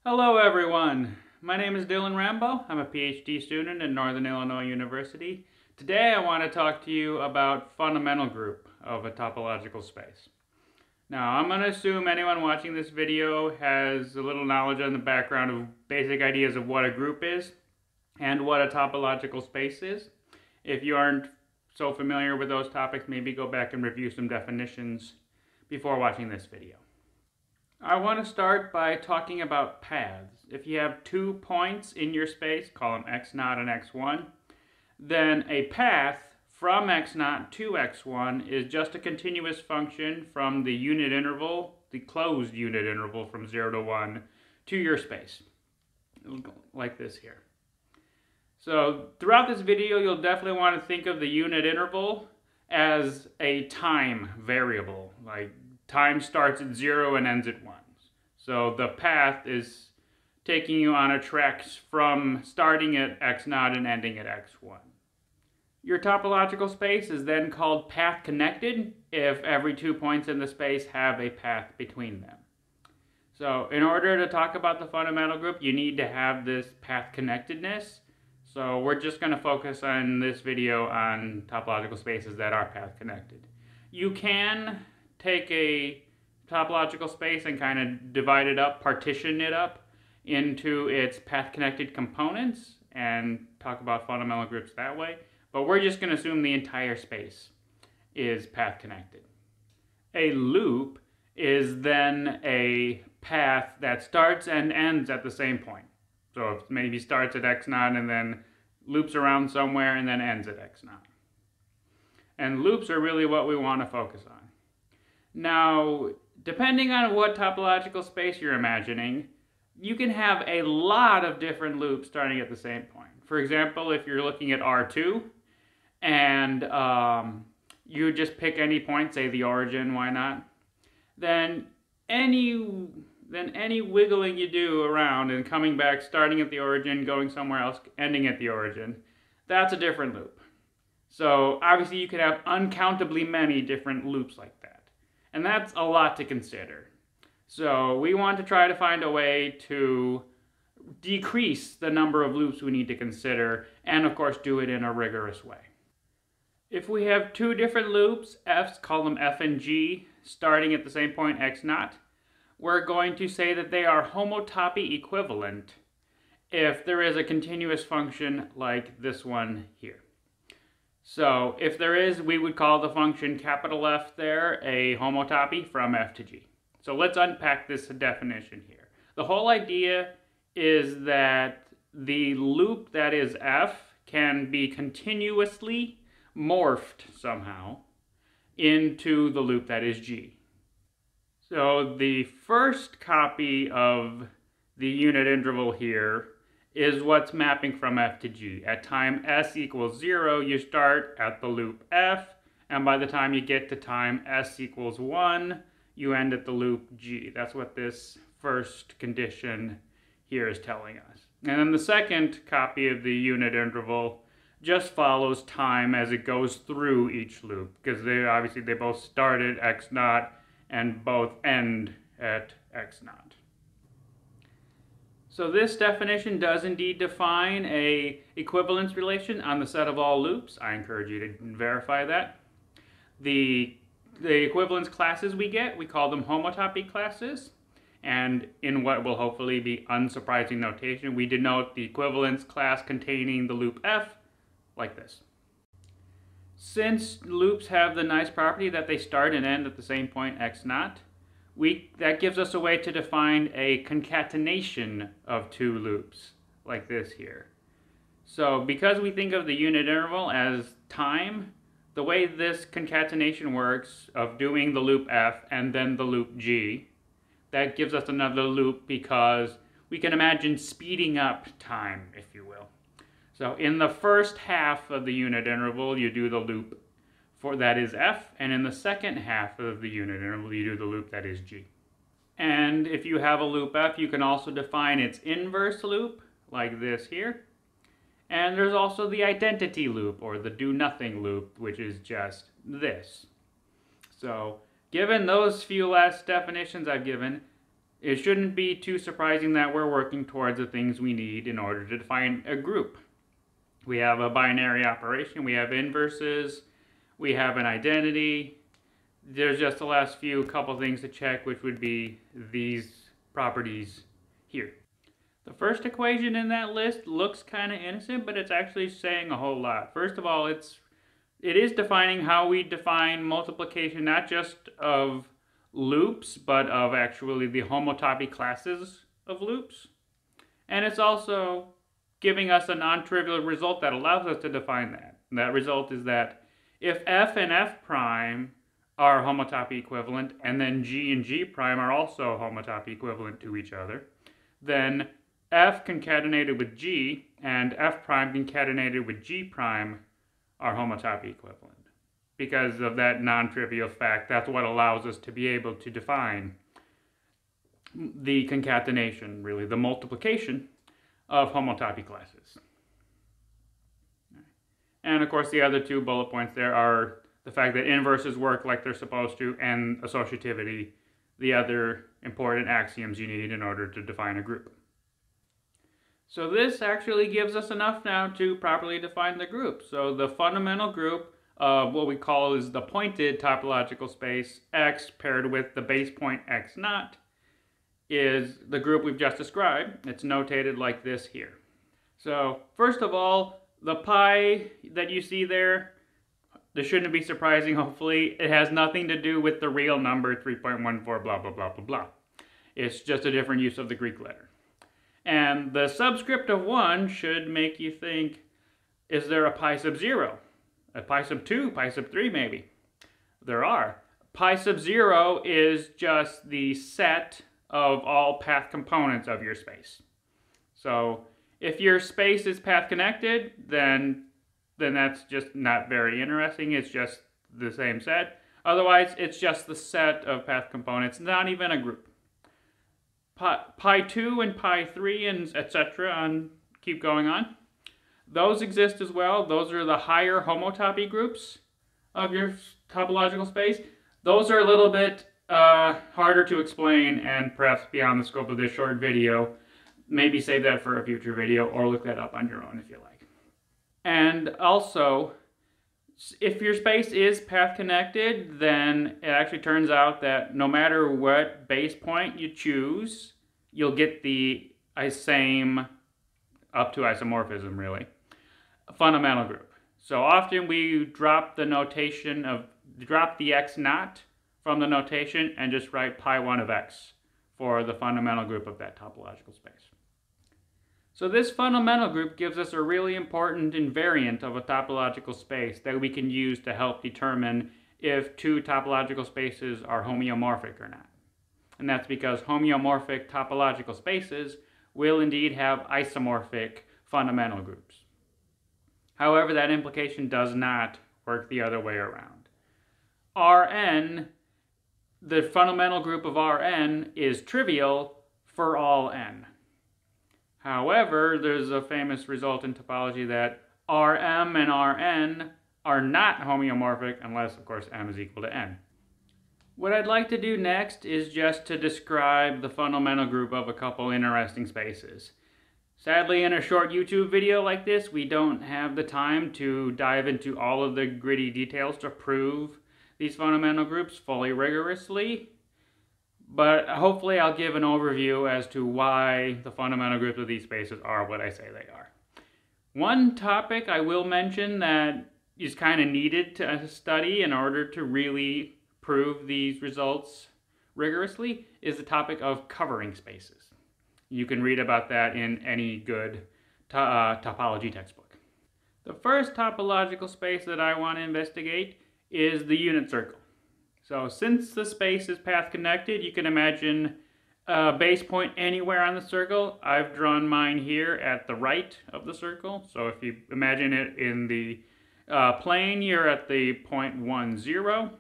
Hello everyone, my name is Dylan Rambow. I'm a PhD student at Northern Illinois University. Today I want to talk to you about fundamental group of a topological space. Now I'm going to assume anyone watching this video has a little knowledge on the background of basic ideas of what a group is and what a topological space is. If you aren't so familiar with those topics, maybe go back and review some definitions before watching this video. I want to start by talking about paths. If you have 2 points in your space, call them x0 and x1, then a path from x0 to x1 is just a continuous function from the unit interval, the closed unit interval from 0 to 1, to your space, like this here. So throughout this video, you'll definitely want to think of the unit interval as a time variable, like time starts at 0 and ends at 1. So the path is taking you on a track from starting at x0 and ending at x1. Your topological space is then called path connected if every 2 points in the space have a path between them. So in order to talk about the fundamental group, you need to have this path connectedness. So we're just going to focus on this video on topological spaces that are path connected. You can take a topological space and kind of divide it up, partition it up into its path connected components and talk about fundamental groups that way. But we're just going to assume the entire space is path connected. A loop is then a path that starts and ends at the same point. So it maybe starts at x0 and then loops around somewhere and then ends at x0. And loops are really what we want to focus on. Now, depending on what topological space you're imagining, you can have a lot of different loops starting at the same point. For example, if you're looking at R2 and you just pick any point, say the origin, why not? Then any wiggling you do around and coming back, starting at the origin, going somewhere else, ending at the origin, that's a different loop. So obviously you could have uncountably many different loops like that. And that's a lot to consider. So we want to try to find a way to decrease the number of loops we need to consider, and of course do it in a rigorous way. If we have 2 different loops, f's, call them f and g, starting at the same point x0, we're going to say that they are homotopy equivalent if there is a continuous function like this one here. So if there is, we would call the function capital F there a homotopy from f to g. So let's unpack this definition here. The whole idea is that the loop that is f can be continuously morphed somehow into the loop that is g. So the first copy of the unit interval here is what's mapping from f to g. At time s equals 0, you start at the loop f, and by the time you get to time s equals 1, you end at the loop g. That's what this first condition here is telling us. And then the second copy of the unit interval just follows time as it goes through each loop, because they both start at x0 and both end at x0. So this definition does indeed define a equivalence relation on the set of all loops. I encourage you to verify that. The equivalence classes we get, we call them homotopy classes. And in what will hopefully be unsurprising notation, we denote the equivalence class containing the loop f like this. Since loops have the nice property that they start and end at the same point x0, that gives us a way to define a concatenation of 2 loops, like this here. So because we think of the unit interval as time, the way this concatenation works of doing the loop f and then the loop g, that gives us another loop because we can imagine speeding up time, if you will. So in the first half of the unit interval, you do the loop that is f, and in the second half of the unit interval, you do the loop that is g. And if you have a loop f, you can also define its inverse loop, like this here. And there's also the identity loop, or the do-nothing loop, which is just this. So given those few last definitions I've given, it shouldn't be too surprising that we're working towards the things we need in order to define a group. We have a binary operation, we have inverses, we have an identity. There's just the last couple things to check, which would be these properties here. The first equation in that list looks kind of innocent, but it's actually saying a whole lot. First of all, it is defining how we define multiplication, not just of loops, but of actually the homotopy classes of loops. And it's also giving us a non-trivial result that allows us to define that. And that result is that if f and f prime are homotopy equivalent, and then g and g prime are also homotopy equivalent to each other, then f concatenated with g and f prime concatenated with g prime are homotopy equivalent. Because of that non-trivial fact, that's what allows us to be able to define the concatenation, really, the multiplication of homotopy classes. And of course, the other two bullet points there are the fact that inverses work like they're supposed to, and associativity, the other important axioms you need in order to define a group. So this actually gives us enough now to properly define the group. So the fundamental group of what we call is the pointed topological space X paired with the base point X naught is the group we've just described. It's notated like this here. So first of all, the pi that you see there, this shouldn't be surprising, hopefully. It has nothing to do with the real number 3.14 blah blah blah blah blah. It's just a different use of the Greek letter. And the subscript of 1 should make you think, is there a pi sub 0? A pi sub 2, pi sub 3 maybe? There are. Pi sub 0 is just the set of all path components of your space. So if your space is path connected, then that's just not very interesting. It's just the same set. Otherwise, it's just the set of path components, not even a group. Pi 2 and pi 3 and etc. and keep going on. Those exist as well. Those are the higher homotopy groups of your topological space. Those are a little bit harder to explain and perhaps beyond the scope of this short video. Maybe save that for a future video or look that up on your own if you like. And also, if your space is path connected, then it actually turns out that no matter what base point you choose, you'll get the same, up to isomorphism really, fundamental group. So often we drop the notation of, drop the x naught from the notation and just write pi 1 of x for the fundamental group of that topological space. So this fundamental group gives us a really important invariant of a topological space that we can use to help determine if two topological spaces are homeomorphic or not. And that's because homeomorphic topological spaces will indeed have isomorphic fundamental groups. However, that implication does not work the other way around. Rn, the fundamental group of Rn, is trivial for all n. However, there's a famous result in topology that Rm and Rn are not homeomorphic unless, of course, m is equal to n. What I'd like to do next is just to describe the fundamental group of a couple interesting spaces. Sadly, in a short YouTube video like this, we don't have the time to dive into all of the gritty details to prove these fundamental groups fully rigorously. But hopefully I'll give an overview as to why the fundamental groups of these spaces are what I say they are. One topic I will mention that is kind of needed to study in order to really prove these results rigorously is the topic of covering spaces. You can read about that in any good topology textbook. The first topological space that I want to investigate is the unit circle. So since the space is path connected, you can imagine a base point anywhere on the circle. I've drawn mine here at the right of the circle. So if you imagine it in the plane, you're at the point 1, 0.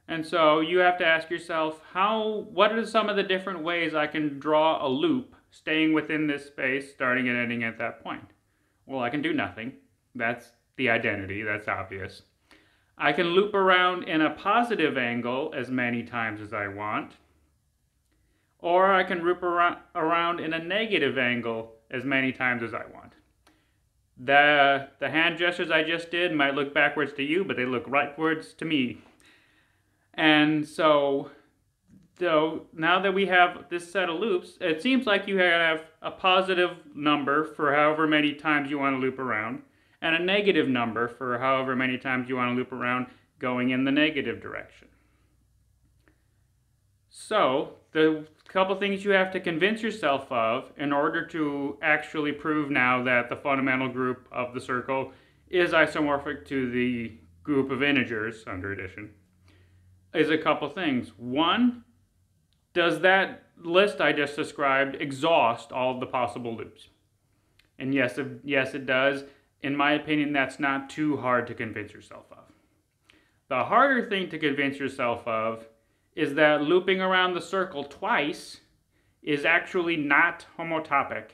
And so you have to ask yourself, what are some of the different ways I can draw a loop staying within this space, starting and ending at that point? Well, I can do nothing. That's the identity, that's obvious. I can loop around in a positive angle as many times as I want. or I can loop around in a negative angle as many times as I want. The hand gestures I just did might look backwards to you, but they look rightwards to me. And so now that we have this set of loops, it seems like you have a positive number for however many times you want to loop around, and a negative number for however many times you want to loop around going in the negative direction. So, the couple things you have to convince yourself of in order to actually prove now that the fundamental group of the circle is isomorphic to the group of integers under addition is a couple things. One, does that list I just described exhaust all of the possible loops? And yes, it does. In my opinion, that's not too hard to convince yourself of. The harder thing to convince yourself of is that looping around the circle twice is actually not homotopic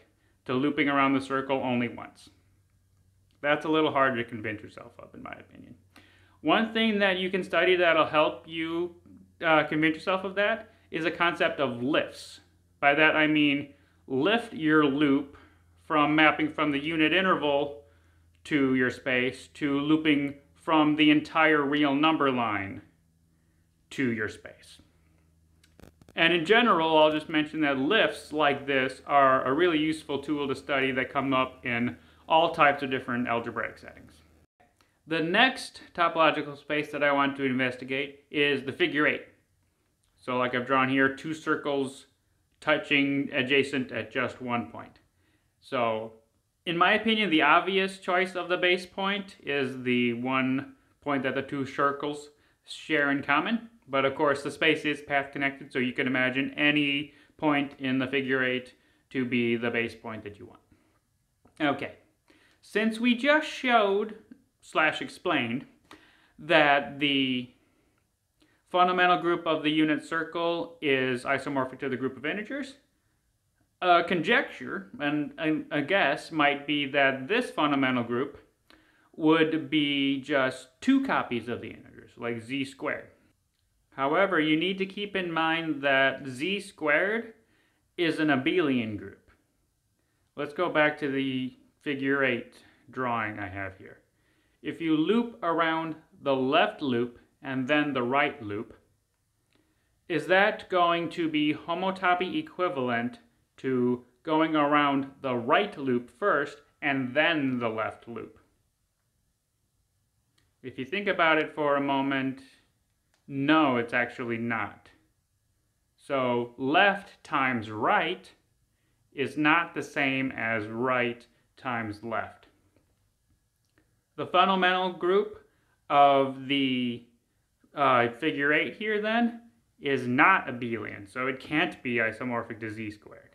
to looping around the circle only once. That's a little harder to convince yourself of, in my opinion. One thing that you can study that'll help you convince yourself of that is a concept of lifts. By that I mean lift your loop from mapping from the unit interval to your space to looping from the entire real number line to your space. And in general, I'll just mention that lifts like this are a really useful tool to study that come up in all types of different algebraic settings. The next topological space that I want to investigate is the figure 8. So like I've drawn here, two circles touching adjacent at just one point. So in my opinion, the obvious choice of the base point is the one point that the two circles share in common. But of course, the space is path connected, so you can imagine any point in the figure 8 to be the base point that you want. Okay, since we just showed / explained that the fundamental group of the unit circle is isomorphic to the group of integers, a conjecture and a guess might be that this fundamental group would be just two copies of the integers, like z squared. However, you need to keep in mind that z squared is an abelian group. Let's go back to the figure 8 drawing I have here. If you loop around the left loop and then the right loop, is that going to be homotopy equivalent to going around the right loop first and then the left loop? If you think about it for a moment, no, it's actually not. So left times right is not the same as right times left. The fundamental group of the figure 8 here then is not abelian, so it can't be isomorphic to z squared.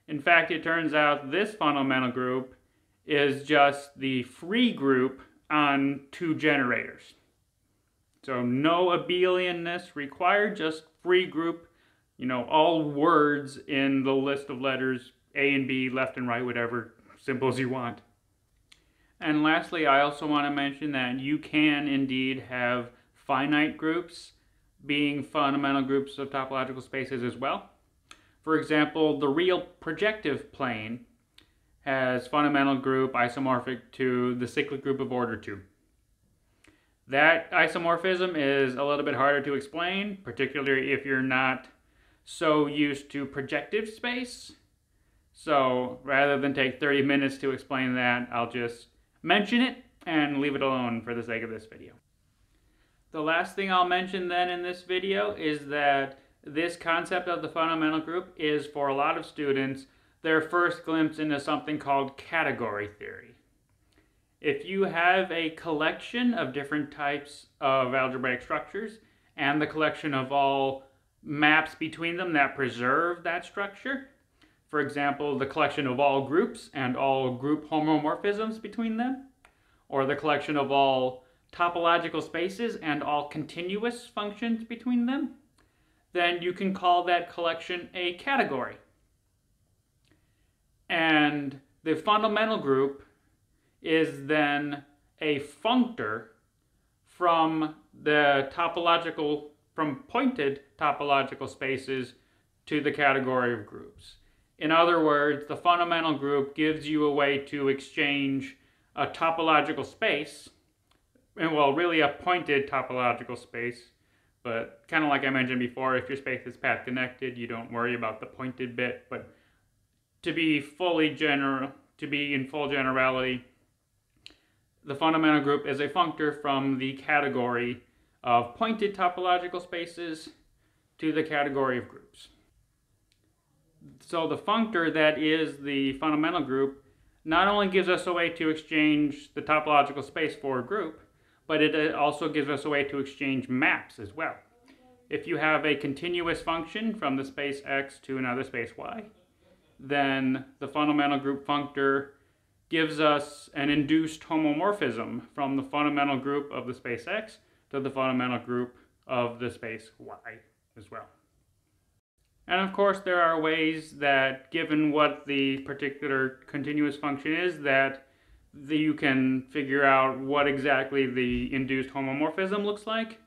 In fact, it turns out this fundamental group is just the free group on two generators. So no abelianness required, just free group, all words in the list of letters A and B, left and right, whatever, simple as you want. And lastly, I also want to mention that you can indeed have finite groups being fundamental groups of topological spaces as well. For example, the real projective plane has fundamental group isomorphic to the cyclic group of order 2. That isomorphism is a little bit harder to explain, particularly if you're not so used to projective space. So rather than take 30 minutes to explain that, I'll just mention it and leave it alone for the sake of this video. The last thing I'll mention then in this video is that this concept of the fundamental group is, for a lot of students, their first glimpse into something called category theory. If you have a collection of different types of algebraic structures and the collection of all maps between them that preserve that structure, for example, the collection of all groups and all group homomorphisms between them, or the collection of all topological spaces and all continuous functions between them, then you can call that collection a category. And the fundamental group is then a functor from pointed topological spaces to the category of groups. In other words, the fundamental group gives you a way to exchange a topological space, and well, really a pointed topological space, but kind of like I mentioned before, if your space is path connected, you don't worry about the pointed bit. But to be in full generality, the fundamental group is a functor from the category of pointed topological spaces to the category of groups. So the functor that is the fundamental group not only gives us a way to exchange the topological space for a group, but it also gives us a way to exchange maps as well. If you have a continuous function from the space x to another space y, then the fundamental group functor gives us an induced homomorphism from the fundamental group of the space x to the fundamental group of the space y as well. And of course, there are ways that, given what the particular continuous function is, that you can figure out what exactly the induced homomorphism looks like.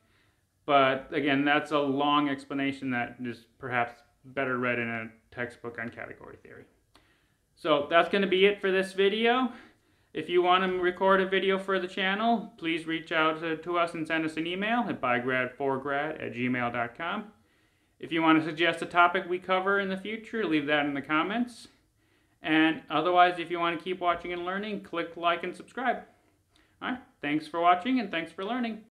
But again, that's a long explanation that is perhaps better read in a textbook on category theory. So that's going to be it for this video. If you want to record a video for the channel, please reach out to us and send us an email at bygrad4grad@gmail.com. If you want to suggest a topic we cover in the future, leave that in the comments. And otherwise, if you want to keep watching and learning, click like and subscribe. All right, thanks for watching and thanks for learning.